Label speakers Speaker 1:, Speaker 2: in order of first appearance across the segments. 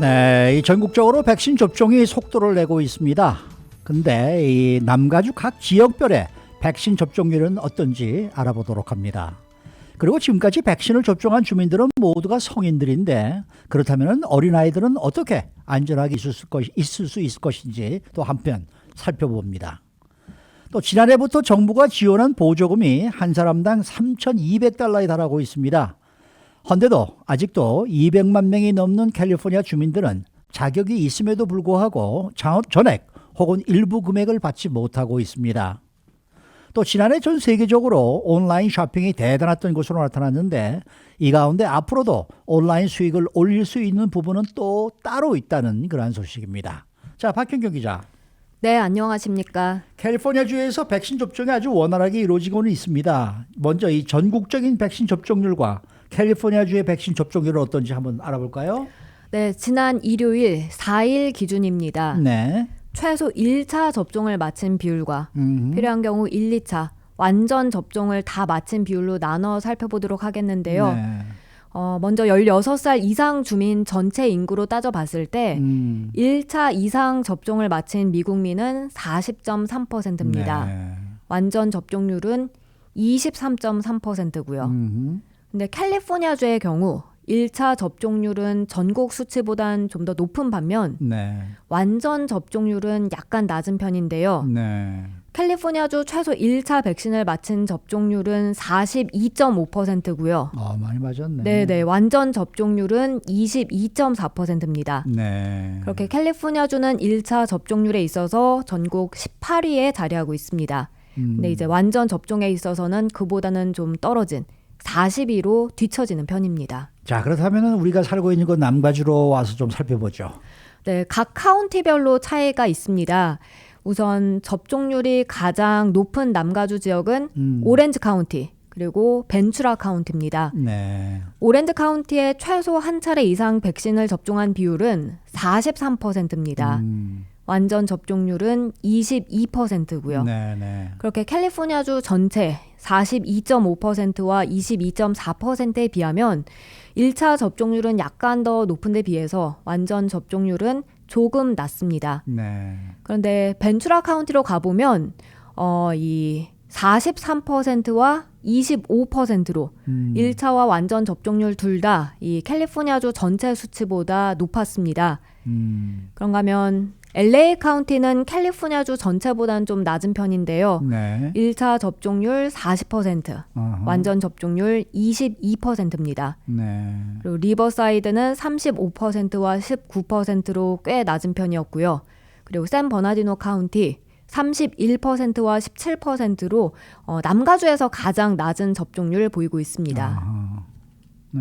Speaker 1: 네, 이 전국적으로 백신 접종이 속도를 내고 있습니다. 근데 이 남가주 각 지역별의 백신 접종률은 어떤지 알아보도록 합니다. 그리고 지금까지 백신을 접종한 주민들은 모두가 성인들인데 그렇다면 어린아이들은 어떻게 안전하게 있을 수 있을 것인지 또 한편 살펴봅니다. 또 지난해부터 정부가 지원한 보조금이 한 사람당 3,200달러에 달하고 있습니다. 헌데도 아직도 200만 명이 넘는 캘리포니아 주민들은 자격이 있음에도 불구하고 전액 혹은 일부 금액을 받지 못하고 있습니다. 또 지난해 전 세계적으로 온라인 쇼핑이 대단했던 것으로 나타났는데 이 가운데 앞으로도 온라인 수익을 올릴 수 있는 부분은 또 따로 있다는 그런 소식입니다. 자, 박현경 기자.
Speaker 2: 네, 안녕하십니까.
Speaker 1: 캘리포니아주에서 백신 접종이 아주 원활하게 이루어지고는 있습니다. 먼저 이 전국적인 백신 접종률과 캘리포니아주의 백신 접종률은 어떤지 한번 알아볼까요?
Speaker 2: 네, 지난 일요일 4일 기준입니다.
Speaker 1: 네.
Speaker 2: 최소 1차 접종을 마친 비율과 필요한 경우 1, 2차 완전 접종을 다 마친 비율로 나눠 살펴보도록 하겠는데요.
Speaker 1: 네.
Speaker 2: 먼저 16살 이상 주민 전체 인구로 따져봤을 때 1차 이상 접종을 마친 미국민은 40.3%입니다.
Speaker 1: 네.
Speaker 2: 완전 접종률은 23.3%고요. 근데 캘리포니아주의 경우 1차 접종률은 전국 수치보단 좀 더 높은 반면
Speaker 1: 네.
Speaker 2: 완전 접종률은 약간 낮은 편인데요.
Speaker 1: 네.
Speaker 2: 캘리포니아주 최소 1차 백신을 마친 접종률은 42.5%고요.
Speaker 1: 많이 맞았네.
Speaker 2: 네네, 완전 접종률은 22.4%입니다.
Speaker 1: 네.
Speaker 2: 그렇게 캘리포니아주는 1차 접종률에 있어서 전국 18위에 자리하고 있습니다. 근데 이제 완전 접종에 있어서는 그보다는 좀 떨어진 40위로 뒤처지는 편입니다.
Speaker 1: 자, 그렇다면 우리가 살고 있는 그 남가주로 와서 좀 살펴보죠.
Speaker 2: 네, 각 카운티별로 차이가 있습니다. 우선 접종률이 가장 높은 남가주 지역은 오렌지 카운티 그리고 벤츄라 카운티입니다.
Speaker 1: 네.
Speaker 2: 오렌지 카운티에 최소 한 차례 이상 백신을 접종한 비율은 43%입니다. 완전 접종률은 22%고요.
Speaker 1: 네, 네.
Speaker 2: 그렇게 캘리포니아주 전체 42.5%와 22.4%에 비하면 1차 접종률은 약간 더 높은 데 비해서 완전 접종률은 조금 낮습니다.
Speaker 1: 네.
Speaker 2: 그런데 벤츄라 카운티로 가보면 이 43%와 25%로 1차와 완전 접종률 둘 다 이 캘리포니아주 전체 수치보다 높았습니다. 그런가 하면 LA 카운티는 캘리포니아주 전체보다는 좀 낮은 편인데요.
Speaker 1: 네.
Speaker 2: 1차 접종률 40%, 완전 접종률 22%입니다.
Speaker 1: 네.
Speaker 2: 그리고 리버사이드는 35%와 19%로 꽤 낮은 편이었고요. 그리고 샌버나디노 카운티 31%와 17%로 남가주에서 가장 낮은 접종률을 보이고 있습니다.
Speaker 1: 네.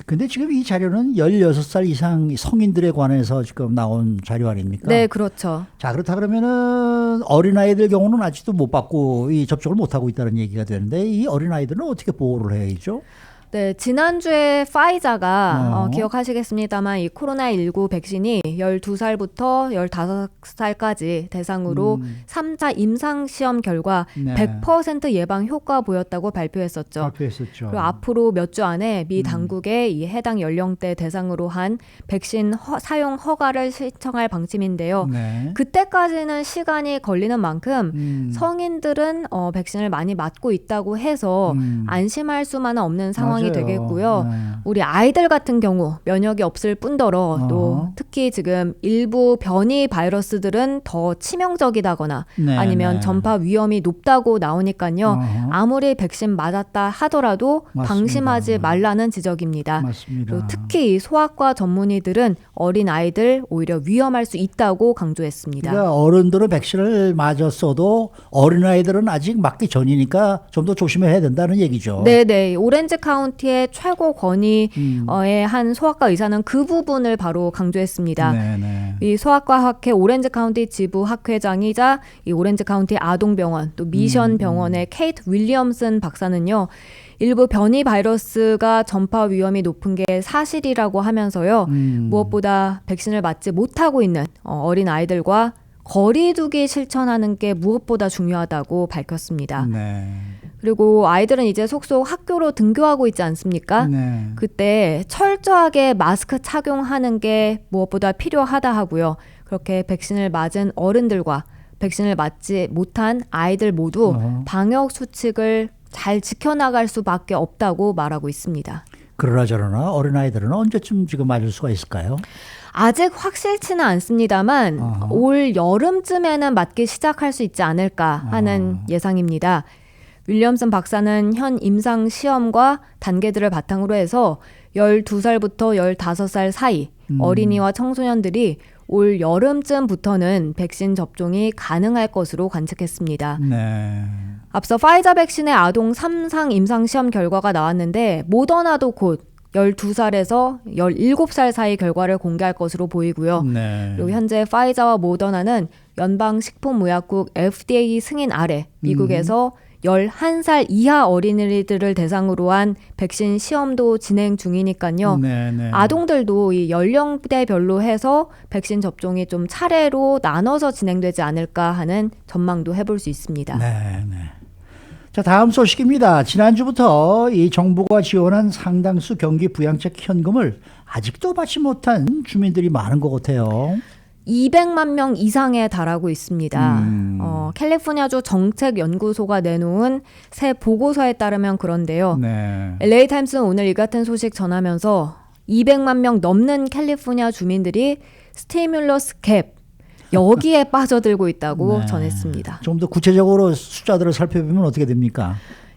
Speaker 1: 근데 지금 이 자료는 16살 이상 성인들에 관해서 지금 나온 자료 아닙니까?
Speaker 2: 네, 그렇죠.
Speaker 1: 자, 그렇다 그러면은 어린아이들 경우는 아직도 못 받고 이 접종을 못 하고 있다는 얘기가 되는데 이 어린아이들은 어떻게 보호를 해야죠?
Speaker 2: 네, 지난주에 파이자가 기억하시겠습니다만 이 코로나19 백신이 12살부터 15살까지 대상으로 3차 임상시험 결과
Speaker 1: 네.
Speaker 2: 100% 예방 효과 보였다고 발표했었죠.
Speaker 1: 발표했었죠.
Speaker 2: 그리고 앞으로 몇 주 안에 미 당국에 이 해당 연령대 대상으로 한 백신 사용 허가를 신청할 방침인데요.
Speaker 1: 네.
Speaker 2: 그때까지는 시간이 걸리는 만큼 성인들은 백신을 많이 맞고 있다고 해서 안심할 수만은 없는 상황이
Speaker 1: 맞아요.
Speaker 2: 되겠고요.
Speaker 1: 네.
Speaker 2: 우리 아이들 같은 경우 면역이 없을 뿐더러 또 특히 지금 일부 변이 바이러스들은 더 치명적이다거나
Speaker 1: 네,
Speaker 2: 아니면
Speaker 1: 네.
Speaker 2: 전파 위험이 높다고 나오니까요. 아무리 백신 맞았다 하더라도
Speaker 1: 맞습니다.
Speaker 2: 방심하지 말라는 지적입니다.
Speaker 1: 맞습니다.
Speaker 2: 그리고 특히 이 소아과 전문의들은 어린 아이들 오히려 위험할 수 있다고 강조했습니다.
Speaker 1: 그러니까 어른들은 백신을 맞았어도 어린아이들은 아직 맞기 전이니까 좀 더 조심해야 된다는 얘기죠.
Speaker 2: 네네. 오렌지 카운티의 최고 권위의 한 소아과 의사는 그 부분을 바로 강조했습니다.
Speaker 1: 네네.
Speaker 2: 이 소아과 학회 오렌지 카운티 지부 학회장이자 이 오렌지 카운티 아동병원 또 미션 병원의 케이트 윌리엄슨 박사는요. 일부 변이 바이러스가 전파 위험이 높은 게 사실이라고 하면서요. 무엇보다 백신을 맞지 못하고 있는 어린 아이들과 거리두기 실천하는 게 무엇보다 중요하다고 밝혔습니다.
Speaker 1: 네.
Speaker 2: 그리고 아이들은 이제 속속 학교로 등교하고 있지 않습니까?
Speaker 1: 네.
Speaker 2: 그때 철저하게 마스크 착용하는 게 무엇보다 필요하다 하고요. 그렇게 백신을 맞은 어른들과 백신을 맞지 못한 아이들 모두 방역 수칙을 잘 지켜나갈 수밖에 없다고 말하고 있습니다.
Speaker 1: 그러나 저러나 어린아이들은 언제쯤 지금 맞을 수가 있을까요?
Speaker 2: 아직 확실치는 않습니다만 올 여름쯤에는 맞기 시작할 수 있지 않을까 하는 예상입니다. 윌리엄슨 박사는 현 임상 시험과 단계들을 바탕으로 해서 12살부터 15살 사이 어린이와 청소년들이 올 여름쯤부터는 백신 접종이 가능할 것으로 관측했습니다.
Speaker 1: 네.
Speaker 2: 앞서 파이자 백신의 아동 3상 임상 시험 결과가 나왔는데 모더나도 곧 12살에서 17살 사이 결과를 공개할 것으로 보이고요.
Speaker 1: 네.
Speaker 2: 그리고 현재 파이자와 모더나는 연방식품의약국 FDA 승인 아래 미국에서 11살 이하 어린이들을 대상으로 한 백신 시험도 진행 중이니까요.
Speaker 1: 네, 네.
Speaker 2: 아동들도 이 연령대별로 해서 백신 접종이 좀 차례로 나눠서 진행되지 않을까 하는 전망도 해볼 수 있습니다.
Speaker 1: 네, 네. 자, 다음 소식입니다. 지난주부터 이 정부가 지원한 상당수 경기 부양책 현금을 아직도 받지 못한 주민들이 많은 것 같아요.
Speaker 2: 200만 명 이상에 달하고 있습니다. 캘리포니아주 정책연구소가 내놓은 새 보고서에 따르면 그런데요.
Speaker 1: 네.
Speaker 2: LA 타임스는 오늘 이 같은 소식 전하면서 200만 명 넘는 캘리포니아 주민들이 스티뮬러스 갭 여기에 빠져들고 있다고
Speaker 1: 네.
Speaker 2: 전했습니다.
Speaker 1: 좀 더 구체적으로 숫자들을 살펴보면 어떻게 됩니까?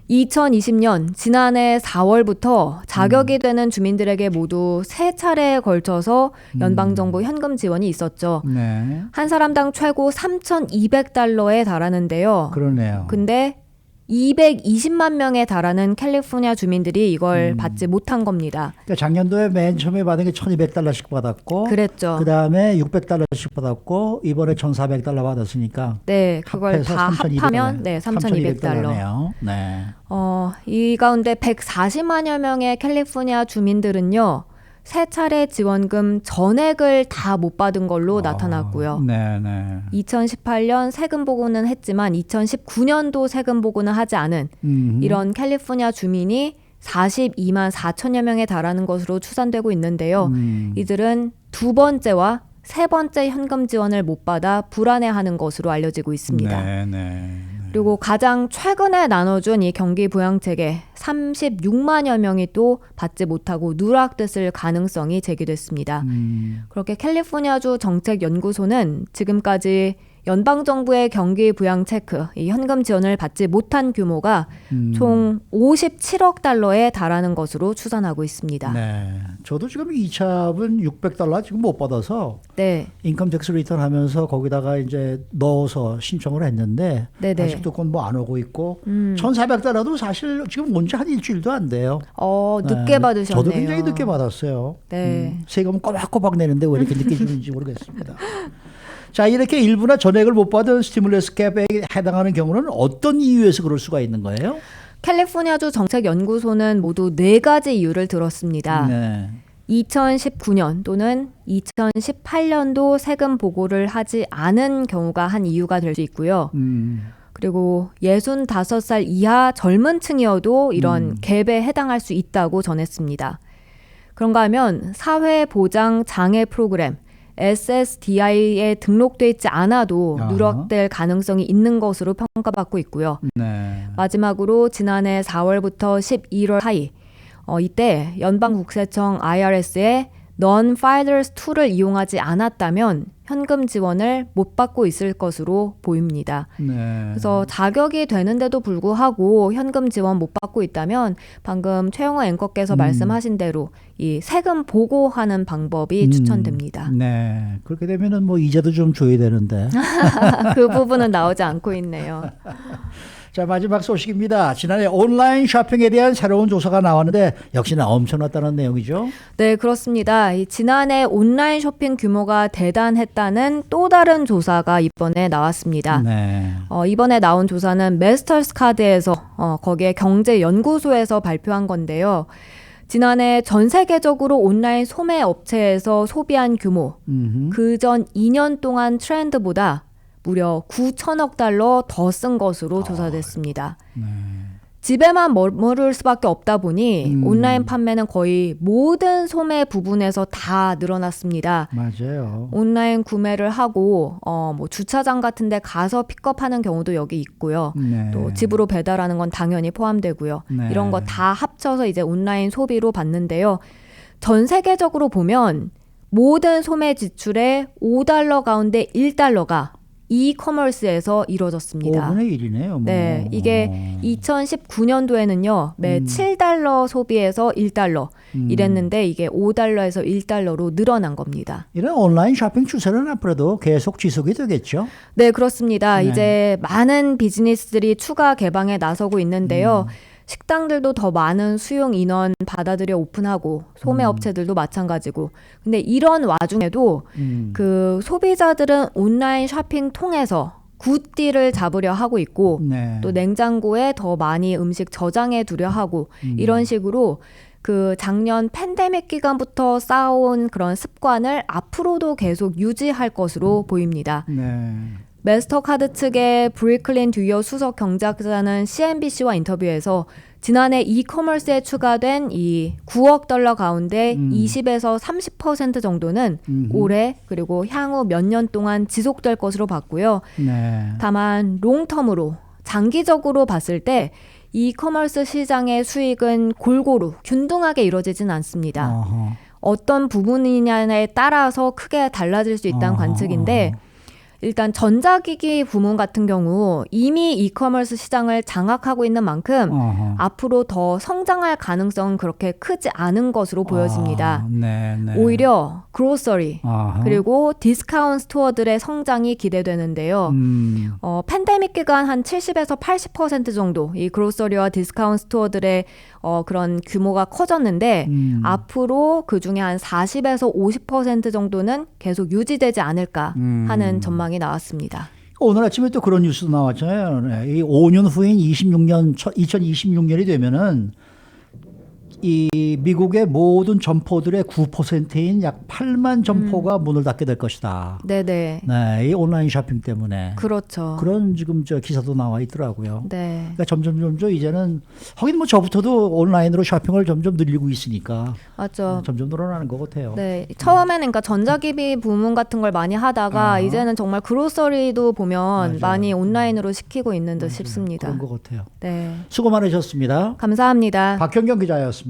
Speaker 2: 2020년 지난해 4월부터 자격이 되는 주민들에게 모두 3차례에 걸쳐서 연방정부 현금 지원이 있었죠.
Speaker 1: 네.
Speaker 2: 한 사람당 최고 3,200달러에 달하는데요.
Speaker 1: 그러네요.
Speaker 2: 근데 220만 명에 달하는 캘리포니아 주민들이 이걸 받지 못한 겁니다.
Speaker 1: 그러니까 작년도에 맨 처음에 받은 게 1,200달러씩 받았고,
Speaker 2: 그랬죠.
Speaker 1: 그 다음에 600달러씩 받았고, 이번에 1,400달러 받았으니까.
Speaker 2: 네, 그걸 다
Speaker 1: 3,200
Speaker 2: 합하면 네, 3,200달러.
Speaker 1: 네요. 네.
Speaker 2: 이 가운데 140만여 명의 캘리포니아 주민들은요. 3차례 지원금 전액을 다 못 받은 걸로 나타났고요.
Speaker 1: 네, 네.
Speaker 2: 2018년 세금 보고는 했지만 2019년도 세금 보고는 하지 않은 이런 캘리포니아 주민이 42만 4천여 명에 달하는 것으로 추산되고 있는데요. 이들은 두 번째와 세 번째 현금 지원을 못 받아 불안해하는 것으로 알려지고 있습니다.
Speaker 1: 네, 네.
Speaker 2: 그리고 가장 최근에 나눠준 이 경기 부양책에 36만여 명이 또 받지 못하고 누락됐을 가능성이 제기됐습니다. 그렇게 캘리포니아주 정책연구소는 지금까지 연방정부의 경기 부양 체크, 이 현금 지원을 받지 못한 규모가 총 57억 달러에 달하는 것으로 추산하고 있습니다.
Speaker 1: 네. 저도 지금 이차분 600달러 지금 못 받아서
Speaker 2: 네.
Speaker 1: 인컴 텍스 리턴 하면서 거기다가 이제 넣어서 신청을 했는데
Speaker 2: 네네.
Speaker 1: 아직도 그건 뭐 안 오고 있고 1,400달러도 사실 지금 온 지 한 일주일도 안 돼요.
Speaker 2: 늦게
Speaker 1: 네.
Speaker 2: 받으셨네요.
Speaker 1: 저도 굉장히 늦게 받았어요.
Speaker 2: 네.
Speaker 1: 세금은 꼬박꼬박 내는데 왜 이렇게 늦게 주는지 모르겠습니다. 자, 이렇게 일부나 전액을 못 받은 스티뮬러스 캡에 해당하는 경우는 어떤 이유에서 그럴 수가 있는 거예요?
Speaker 2: 캘리포니아주 정책연구소는 모두 4가지 이유를 들었습니다.
Speaker 1: 네.
Speaker 2: 2019년 또는 2018년도 세금 보고를 하지 않은 경우가 한 이유가 될 수 있고요. 그리고 65살 이하 젊은 층이어도 이런 갭에 해당할 수 있다고 전했습니다. 그런가 하면 사회보장 장애 프로그램 SSDI에 등록돼 있지 않아도 누락될 가능성이 있는 것으로 평가받고 있고요.
Speaker 1: 네.
Speaker 2: 마지막으로 지난해 4월부터 11월 사이 이때 연방국세청 IRS의 Non-Filers 2를 이용하지 않았다면 현금 지원을 못 받고 있을 것으로 보입니다.
Speaker 1: 네.
Speaker 2: 그래서 자격이 되는데도 불구하고 현금 지원 못 받고 있다면 방금 최영호 앵커께서 말씀하신 대로 이 세금 보고하는 방법이 추천됩니다.
Speaker 1: 네. 그렇게 되면은 뭐 이자도 좀 줘야 되는데.
Speaker 2: 그 부분은 나오지 않고 있네요.
Speaker 1: 자, 마지막 소식입니다. 지난해 온라인 쇼핑에 대한 새로운 조사가 나왔는데 역시나 엄청났다는 내용이죠.
Speaker 2: 네, 그렇습니다. 지난해 온라인 쇼핑 규모가 대단했다는 또 다른 조사가 이번에 나왔습니다.
Speaker 1: 네.
Speaker 2: 이번에 나온 조사는 메스터스 카드에서 거기에 경제연구소에서 발표한 건데요. 지난해 전 세계적으로 온라인 소매 업체에서 소비한 규모, 그전 2년 동안 트렌드보다 무려 9천억 달러 더 쓴 것으로 조사됐습니다. 집에만 머무를 수밖에 없다 보니 온라인 판매는 거의 모든 소매 부분에서 다 늘어났습니다.
Speaker 1: 맞아요.
Speaker 2: 온라인 구매를 하고 뭐 주차장 같은 데 가서 픽업하는 경우도 여기 있고요.
Speaker 1: 네.
Speaker 2: 또 집으로 배달하는 건 당연히 포함되고요.
Speaker 1: 네.
Speaker 2: 이런 거 다 합쳐서 이제 온라인 소비로 봤는데요. 전 세계적으로 보면 모든 소매 지출의 $5 가운데 $1가 이커머스에서 이루어졌습니다.
Speaker 1: 5분의 1이네요. 뭐.
Speaker 2: 네, 이게 2019년도에는요, 매 $7 소비에서 $1 이랬는데 이게 $5에서 $1로 늘어난 겁니다.
Speaker 1: 이런 온라인 쇼핑 추세는 앞으로도 계속 지속이 되겠죠?
Speaker 2: 네, 그렇습니다.
Speaker 1: 네.
Speaker 2: 이제 많은 비즈니스들이 추가 개방에 나서고 있는데요. 식당들도 더 많은 수용 인원 받아들여 오픈하고 소매 업체들도 마찬가지고. 근데 이런 와중에도 그 소비자들은 온라인 쇼핑 통해서 굿딜을 잡으려 하고 있고
Speaker 1: 네.
Speaker 2: 또 냉장고에 더 많이 음식 저장해 두려 하고 이런 식으로 그 작년 팬데믹 기간부터 쌓아온 그런 습관을 앞으로도 계속 유지할 것으로 보입니다.
Speaker 1: 네.
Speaker 2: 마스터카드 측의 브리클린 듀어 수석 경제학자는 CNBC와 인터뷰에서 지난해 이커머스에 추가된 이 $9억 가운데 20에서 30% 정도는 올해 그리고 향후 몇 년 동안 지속될 것으로 봤고요.
Speaker 1: 네.
Speaker 2: 다만 롱텀으로 장기적으로 봤을 때 이커머스 시장의 수익은 골고루 균등하게 이루어지진 않습니다.
Speaker 1: 어허.
Speaker 2: 어떤 부분이냐에 따라서 크게 달라질 수 있다는 관측인데 일단 전자기기 부문 같은 경우 이미 이커머스 시장을 장악하고 있는 만큼
Speaker 1: 어허.
Speaker 2: 앞으로 더 성장할 가능성은 그렇게 크지 않은 것으로 보여집니다.
Speaker 1: 네, 네.
Speaker 2: 오히려 그로서리
Speaker 1: 어허.
Speaker 2: 그리고 디스카운트 스토어들의 성장이 기대되는데요. 팬데믹 기간 한 70에서 80% 정도 이 그로서리와 디스카운트 스토어들의 그런 규모가 커졌는데 앞으로 그중에 한 40에서 50% 정도는 계속 유지되지 않을까 하는 전망이 나왔습니다.
Speaker 1: 오늘 아침에 또 그런 뉴스도 나왔잖아요. 네. 이 5년 후인 2026년이 되면은 이 미국의 모든 점포들의 9%인 약 8만 점포가 문을 닫게 될 것이다.
Speaker 2: 네네.
Speaker 1: 네, 이 온라인 쇼핑 때문에.
Speaker 2: 그렇죠.
Speaker 1: 그런 지금 저 기사도 나와 있더라고요.
Speaker 2: 네.
Speaker 1: 그러니까 점점 이제는 하긴 뭐 저부터도 온라인으로 쇼핑을 점점 늘리고 있으니까
Speaker 2: 맞죠.
Speaker 1: 점점 늘어나는 것 같아요.
Speaker 2: 네. 처음에는 그러니까 전자기기 부문 같은 걸 많이 하다가 이제는 정말 그로서리도 보면
Speaker 1: 맞아요.
Speaker 2: 많이 온라인으로 시키고 있는 듯 싶습니다.
Speaker 1: 그런 것 같아요.
Speaker 2: 네.
Speaker 1: 수고 많으셨습니다.
Speaker 2: 감사합니다.
Speaker 1: 박현경 기자였습니다.